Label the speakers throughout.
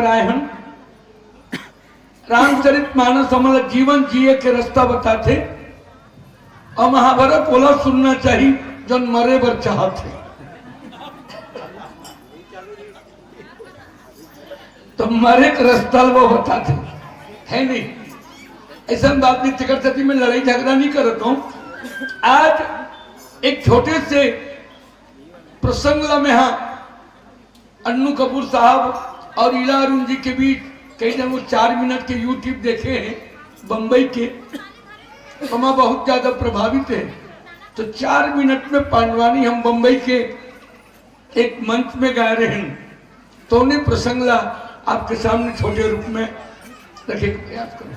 Speaker 1: आए हम रामचरितमानस हमारा जीवन जिए के रास्ता बताते और महाभारत बोला सुनना चाहिए जो मरे बर चाहते तो मरे का रास्ता वो बताते है नहीं। ऐसा बात नहीं, टिकट सती में लड़ाई झगड़ा नहीं करता हूं। आज एक छोटे से प्रसंग में हाँ अन्नू कपूर साहब और इला अरुण जी के बीच कई जन वो 4 मिनट के यूट्यूब देखे हैं बंबई के, हम बहुत ज्यादा प्रभावित है। तो 4 मिनट में पांडवानी हम बंबई के एक मंच में गा रहे हैं, तो उन्हें प्रसंगला आपके सामने छोटे रूप में रखे का प्रयास करें।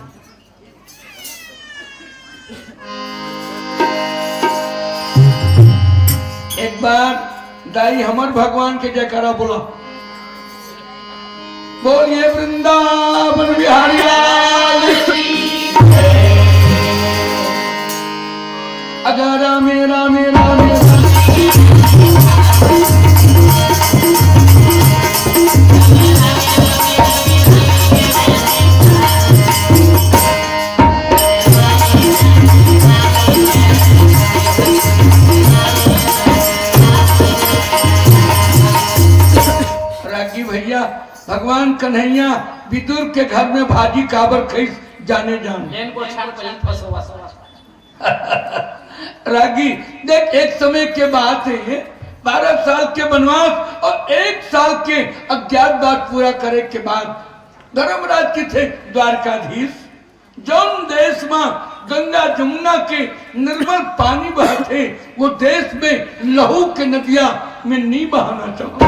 Speaker 1: एक बार दाई हमर भगवान के जयकारा बोला, बोलिए वृंदावन बिहारी लाल अजा रामे रामे रामे रागी भैया भगवान कन्हैया विदुर के घर में भाजी काबर खई जाने जान रागी देख, एक समय के बाद 12 साल के वनवास और 1 साल के अज्ञातवास पूरा करे के बाद धर्मराज के थे द्वारकाधीश। जौन देश में गंगा जमुना के निर्मल पानी बहते वो देश में लहू के नदिया में नहीं बहाना चाहूँ।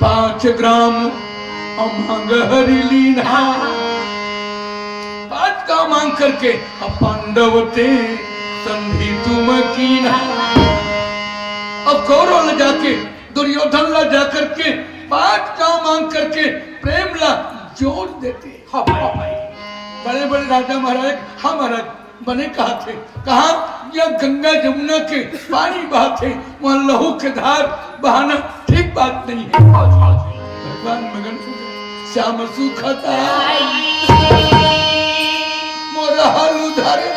Speaker 1: 5 ग्राम अमांग हरि लीना, 5 का मांग करके पांडवते संधि तुम कीना। अब कौरव ला जाके दुर्योधन ला जाकर के 5 का मांग करके प्रेम ला जोड़ देते। हाँ भाई, बड़े बड़े राजा महाराज हाँ महाराज बने कहा थे, कहा यह गंगा जमुना के पानी बहाते वहां लहू के धार बहाना ठीक बात नहीं है। भगवान मगन श्याम सुखता मोर हालू धर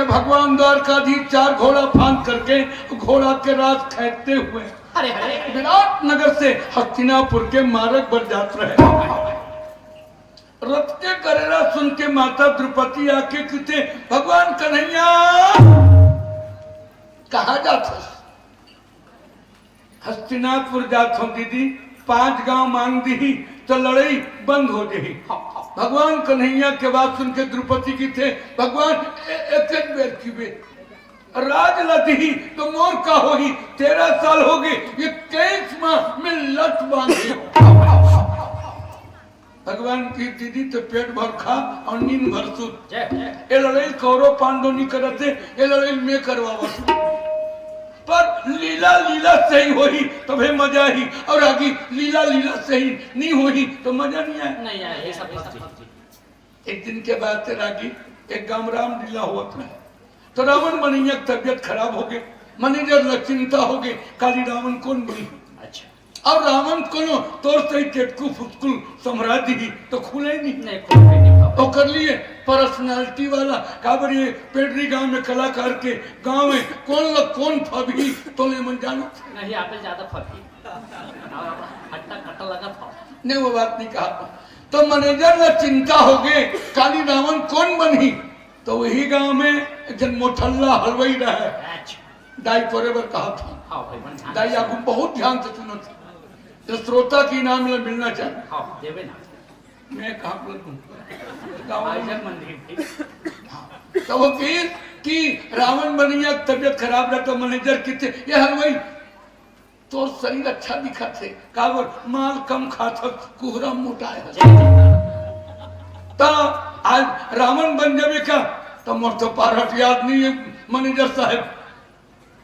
Speaker 1: भगवान द्वारकाधीश 4 घोड़ा फांद करके घोड़ा के राज खेदते हुए विराट नगर से हस्तिनापुर के मार्ग पर जात रहे। रथ के करेरा सुन के माता द्रौपदी आके कहते भगवान कन्हैया कहाँ जात हस? हस्तिनापुर जात हो दीदी, 5 गांव मांग दी तो लड़ाई बंद हो गई। भगवान कन्हैया के बात सुन के द्रौपदी की थे, भगवान एक बेर की बेर राज लदी तो मोर का हो ही, 13 साल हो गए, ये 23 माह में लट बांधे। भगवान की दीदी तो पेट भर खा और नींद भर सुत। ये लड़ाई कौरव पांडव नहीं करते, ये लड़ाई में करवावत। पर लीला लीला सही होई तबे मजा ही, और आगे लीला लीला सही नहीं होई तो मजा नहीं आया।
Speaker 2: नहीं आया ये सब।
Speaker 1: एक दिन के बाद तेरा की एक गांव राम लीला हुआ था, तो रावण बनिया तबियत खराब हो गई, मैनेजर चिंता हो गई, काली रावण कौन बनी।
Speaker 2: अच्छा,
Speaker 1: अब रावण को तोर से टेटकू फुटकुल समरा दी तो खुले नहीं, तो कर लिए पर्सनालिटी वाला काबरी पेडरी गांव में कलाकार के गांव में कौन फबी तो ले मन जानो
Speaker 2: नहीं, आप ज्यादा फबी हट्टा कट्टा लगा था।
Speaker 1: नहीं वो बात नहीं कहा। तो मैनेजर में चिंता हो गए काली रावण कौन बनी, तो वही गांव में जन मोठल्ला हलवाई रहे, दाई फोरेवर कहा था। दाई आपको बहुत ध्यान से सुनो, जो श्रोता की नाम मिलना चाहिए। मैं कहा तो वो कि रावण बनिया तबियत खराब रहा, तो मैनेजर कितने ये हलवाई तो शरीर अच्छा दिखा थे, काबर माल कम खाता, कुहरा मोटा है। तो आज रावण बन जावे का, तो मोर तो पारट याद नहीं है मैनेजर साहब,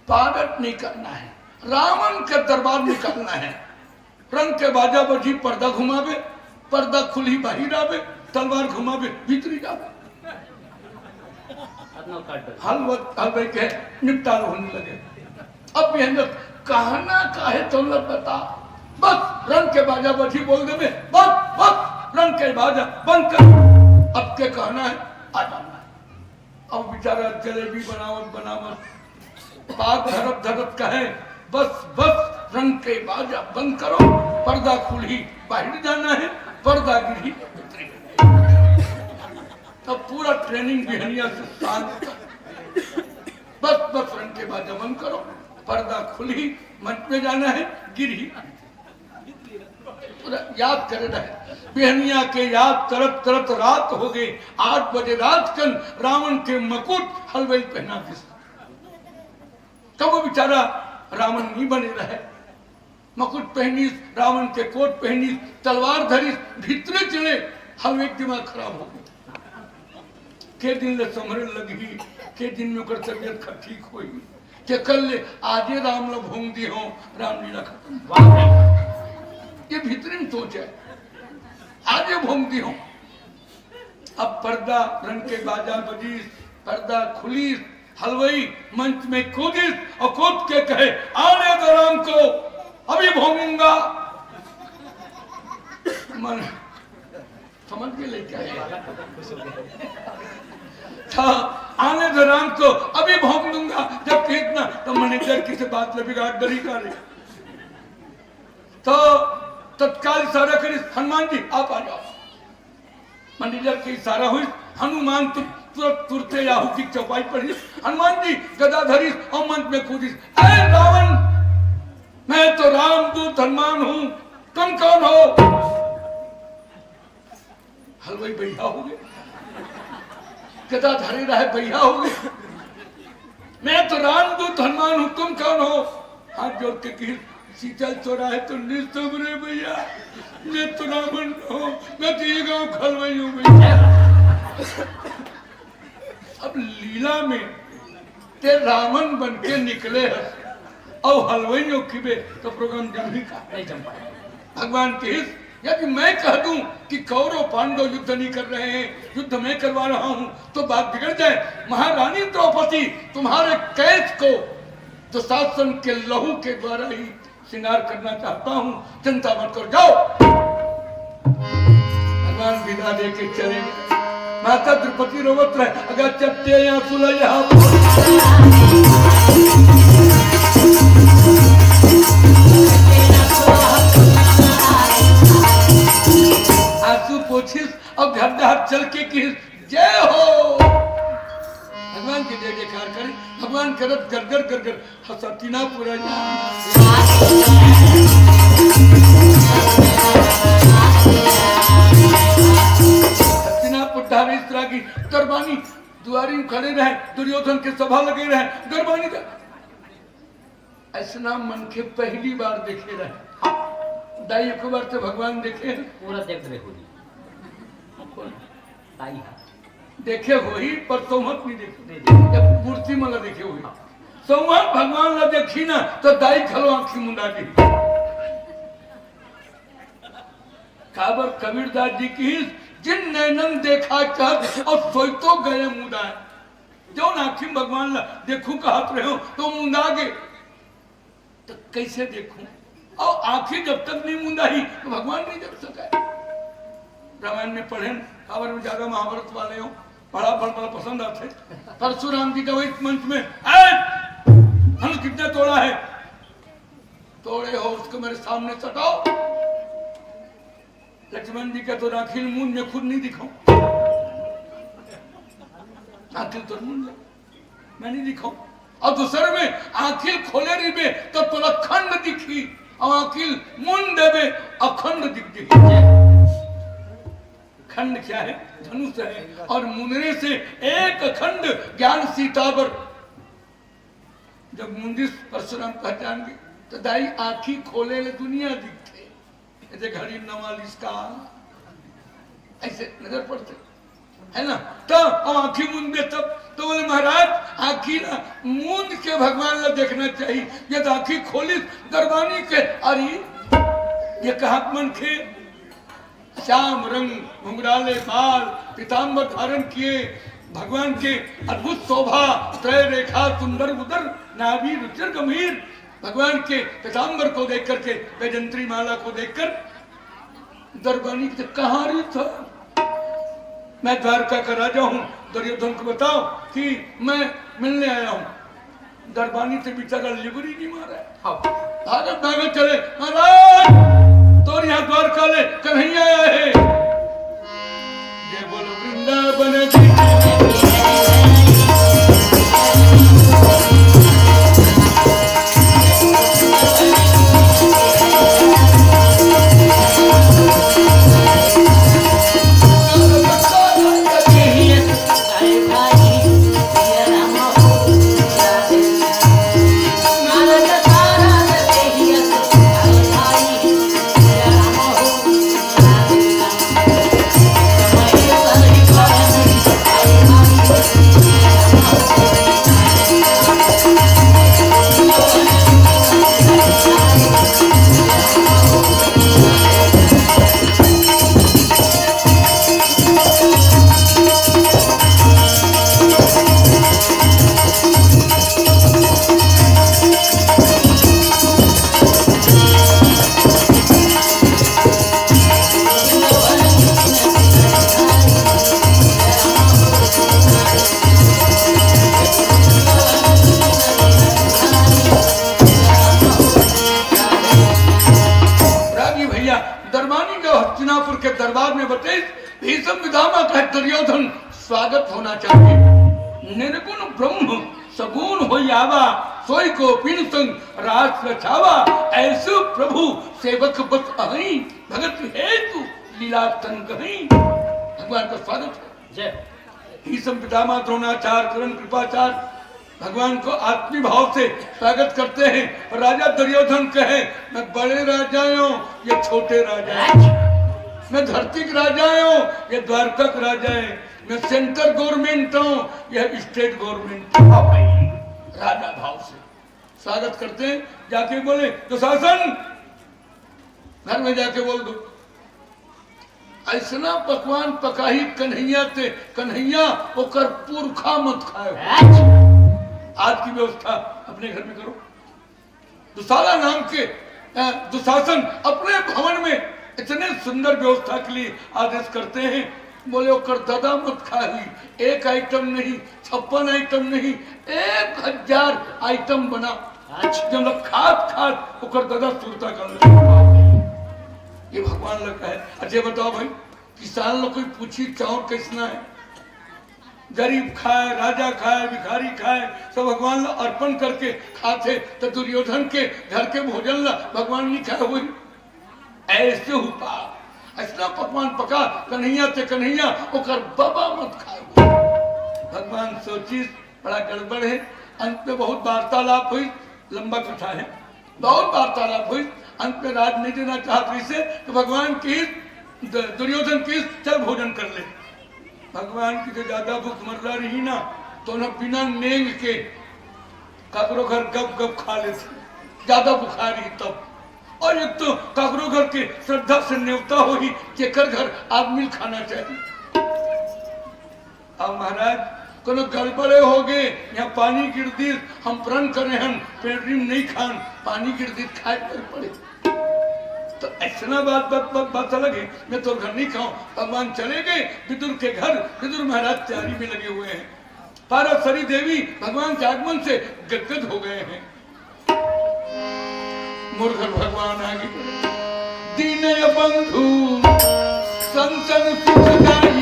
Speaker 1: पारट नहीं करना है, रावण के दरबार में करना है। रंग के बाजा बजी पर्दा घुमावे, पर्दा खुली बाहर आवे, तलवार घुमावे भीतरी जावे, हलवे के निपटार होने लगे। अब मेहनत कहना काहे तो बता, बस रंग के बाजा बजी बोल दे, बस बस रंग के बाजा बंद कर, अब के कहना है आ जाना है। अब बेचारा जलेबी बनावत पाक धरत धरत कहे, बस बस रंग के बाजा बंद करो, पर्दा खुली बाहर जाना है, पर्दा गिरी भीतरी। तब पूरा ट्रेनिंग बिहनिया से शांत, बस बस रंग के बाजा बंद करो, पर्दा खुली मंच में जाना है, गिरी पूरा याद करे रहे। बिहनिया के याद करत करत रात हो गई, 8 बजे रात कन रावण के मुकुट हलवाई पहना दी। तब वो बेचारा रावण नहीं बने रहे, मुकुट पहनी, रावण के कोट पहनी, तलवार धरी, भीतरे चले, हलवे दिमाग खराब हो गया। के दिन ले समरे लगी, के दिन में कर तबियत ठीक हुई, के कल ले आजे राम लो भूंग दी हो, रामलीला खत्म। ये भीतरी में सोच है, आजे भूंग दी हो। अब पर्दा रंग के बाजा बजी, पर्दा खुली, हलवाई मंच में कूदी और कूद के कहे, आने दो राम को, अभी भोंगूंगा। मन समझ के लेके आए था, आने दो राम को, अभी भोंग दूंगा। जब इतना तो मैनेजर किसी बात में बिगाड़ डरी कर, तो तत्काल इशारा करी, हनुमान जी आप आ जाओ। मैनेजर की इशारा हुई, हनुमान तुरंत तुरते याहू की चौपाई पर, हनुमान जी गदा धरी और मंच में कूदी, अरे रावण, मैं तो रामदूत हनुमान हूं, तुम कौन हो? हलवाई भैया हो गए, गदा धरे रहे भैया हो गए, मैं तो रामदूत हनुमान हूं, तुम कौन हो? हाथ जोड़ के कही, शीतल चौराहे तो निस्तबरे भैया, मैं तो रावण हो, मैं तो ये गांव खलवाई हूं भैया। अब लीला में ते रावण बन के निकले है और हलवाइयों की बे तो प्रोग्राम जम ही का नहीं जम पाया। भगवान के हित, यदि मैं कह दूं कि कौरव पांडव युद्ध नहीं कर रहे हैं, युद्ध मैं करवा रहा हूं, तो बात बिगड़ जाए। महारानी द्रौपदी तुम्हारे कैद को तो शासन के लहू के द्वारा ही श्रृंगार करना चाहता हूं, चिंता मत करो, जाओ। भगवान विदा दे के चले गए। माता द्रौपदी रोवत रहे, अगर चट्टे या सुलह आंसू पोछिस और घर चल के कि जय हो, भगवान की जय जयकार करें, भगवान करत गरगर गरगर हसतिना पूरा हस्तिनापुर धारे इस तरह की दरबानी दुआरी में खड़े रहे, दुर्योधन के सभा लगे रहे, दरबानी का ऐसा मन के पहली बार देखे रहे। दाई एक बार तो भगवान देखे
Speaker 2: पूरा देख रहे हो ताई
Speaker 1: देखे हो ही पर सोमत नहीं देखे मूर्ति मला देखे हुई सोमत भगवान ला देखी ना तो दाई खलो आंखी मुंडा दी। काबर कबीरदास जी की जिन नैनन देखा चाह और सोई तो गए मुंडा जो आंखी भगवान ला देखू कहत रहे हो तो मुंडा गे तो कैसे देखूं और आंखें जब तक नहीं मुंडा ही तो भगवान नहीं देख सका। रामायण में पढ़े खबर में ज्यादा महाभारत वाले हो बड़ा पसंद आते। परशुराम जी का वही मंच में हम कितना तोड़ा है तोड़े हो उसको मेरे सामने सटाओ। लक्ष्मण जी का तो आखिर मुंह में खुद नहीं दिखाऊं आखिर तो मुंह मैं नहीं दिखाऊं और दूसरे में आखिर खोले रही में तो तोला खंड दिखी और आखिर मुंह देवे अखंड दिख खंड क्या है धनुष है और मुंदरे से एक अखंड ज्ञान सीतावर जब मुंदिर परशुराम पहचान गए तो दाई आंखी खोले ले दुनिया दिखते ऐसे घड़ी नवालिस का ऐसे नजर पड़ते है ना तो आंखी मुंदे तब तो बोले महाराज आंखी ना मूंद के भगवान ला देखना चाहिए ये तो आंखी खोली दरबानी के अरे ये कहा मन के श्याम रंग घुंघराले बाल पीताम्बर धारण किए भगवान के अद्भुत शोभा त्रय रेखा सुंदर उदर नाभि रुचिर गंभीर भगवान के पीताम्बर को देख करके वैजंत्री माला को देखकर दरबानी के कहाँ रही था। मैं द्वारका का राजा हूँ दुर्योधन को बताओ कि मैं मिलने आया हूँ। दरबानी से बेचारा लिबरी नहीं मारा भागत भागत चले महाराज तो यहाँ द्वारका ले कन्हैया आया है ये बोलो वृंदावन दुर्योधन स्वागत होना चाहिए। निर्गुण ब्रह्म सगुण हो आवा सोई को पिन संग राज रचावा ऐसे प्रभु सेवक बस अहि भगत हेतु लीला तन कहीं भगवान का स्वागत है।
Speaker 2: जय
Speaker 1: ही सब पितामह द्रोणाचार्य कर्ण कृपाचार्य भगवान को आत्मी भाव से स्वागत करते हैं। राजा दुर्योधन कहे मैं बड़े राजा हूँ ये छोटे राजा हैं, मैं धरती के राजा हूँ ये द्वारका का राजा है, मैं सेंट्रल गवर्नमेंट हूँ यह स्टेट गवर्नमेंट राजा भाव से स्वागत करते हैं। जाके बोले तो शासन घर में जाके बोल दो ऐसा पकवान पकाही कन्हैया ते कन्हैया ओकर पुरखा मत खाए। आज की व्यवस्था अपने घर में करो। दुशाला नाम के दुशासन अपने भवन में इतने सुंदर व्यवस्था के लिए आदेश करते हैं। बोले ओकर दादा मत खाही एक आइटम नहीं 56 आइटम नहीं 1000 आइटम बना जब खाद खाद ओकर दादा सुरता कर ये भगवान लगा है। अच्छा बताओ भाई किसान लोग कोई पूछी चावल कैसना है गरीब खाए, राजा खाए, भिखारी खाए, सब भगवान ला अर्पण करके खाते। तो दुर्योधन के घर के भोजन ला भगवान नहीं खाए हुए। ऐसे हुआ ऐसा पकवान पका कन्हैया से कन्हैया ओकर बाबा मत खाए। भगवान सोची बड़ा गड़बड़ है। अंत में बहुत वार्तालाप हुई, लंबा कथा है, बहुत वार्तालाप हुई। अंत में राज नहीं देना चाहते इसे तो भगवान की दुर्योधन की चल भोजन कर ले। भगवान की जो ज्यादा भूख मर रही ना तो न बिना नेंग के काकरो घर गप गप खा लेते, ज्यादा बुखारी तब। और एक तो काकरो घर के श्रद्धा से न्योता हो ही जेकर घर आदमी खाना चाहिए। अब महाराज कोनो गड़बड़े हो गए, यहाँ पानी गिर दी, हम प्रण करे हम पेड़रीम नहीं खान, पानी गिर दी खाए पर पड़े। तो ऐसा बात अलग है, मैं तो घर नहीं खाऊं। भगवान चले गए विदुर के घर, विदुर महाराज तैयारी में लगे हुए हैं। पार्वती देवी भगवान के आगमन से गदगद हो गए हैं। मूर्ख भगवान आगे दीन बंधु संतन सुखदाई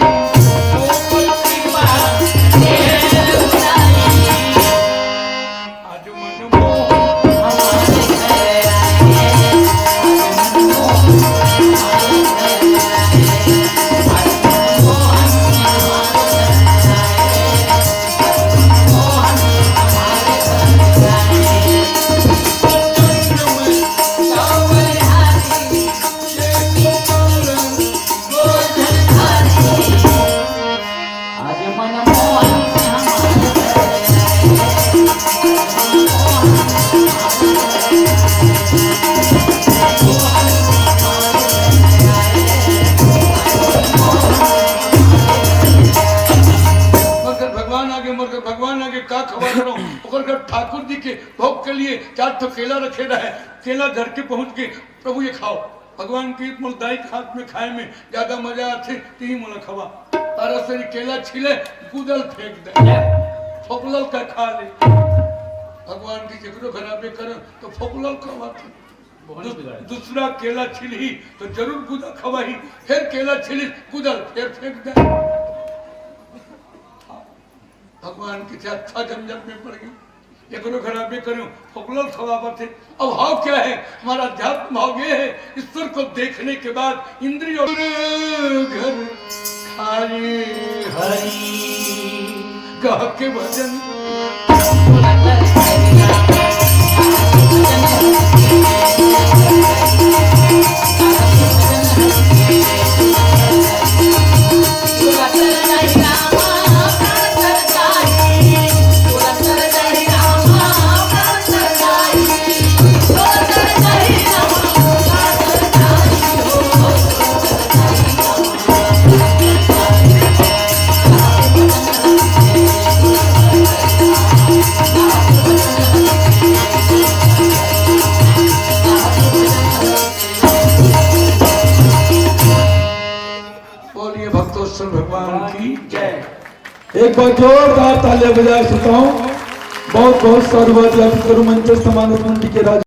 Speaker 1: आज मन ठाकुर जी के भोग के लिए 4 तो केला रखे रहे। केला घर के पहुंच के प्रभु ये खाओ। भगवान की मुलदाई हाथ में खाए में ज्यादा मजा आते तीन मुल खवा। तारा से केला छिले गुदल फेंक दे, फोकलल का खा ले। भगवान की जिक्रो खराबे कर तो फोकलल खवा। दूसरा केला छिली तो जरूर गुदल खवाही, फिर केला छिली गुदल फिर फेंक दे। भगवान की अच्छा झंझट में पड़ गई। एकरो खराबे करूं फोकलल खवाबत है। अब भाव क्या है हमारा अध्यात्म भाव ये है ईश्वर को देखने के बाद इंद्रियों घर खाए हरि कह के भजन भगवान की जय।
Speaker 3: एक बार जोरदार तालियां बजाए सुनता हूं। बहुत बहुत सर्वज्ञ मंच समान के राज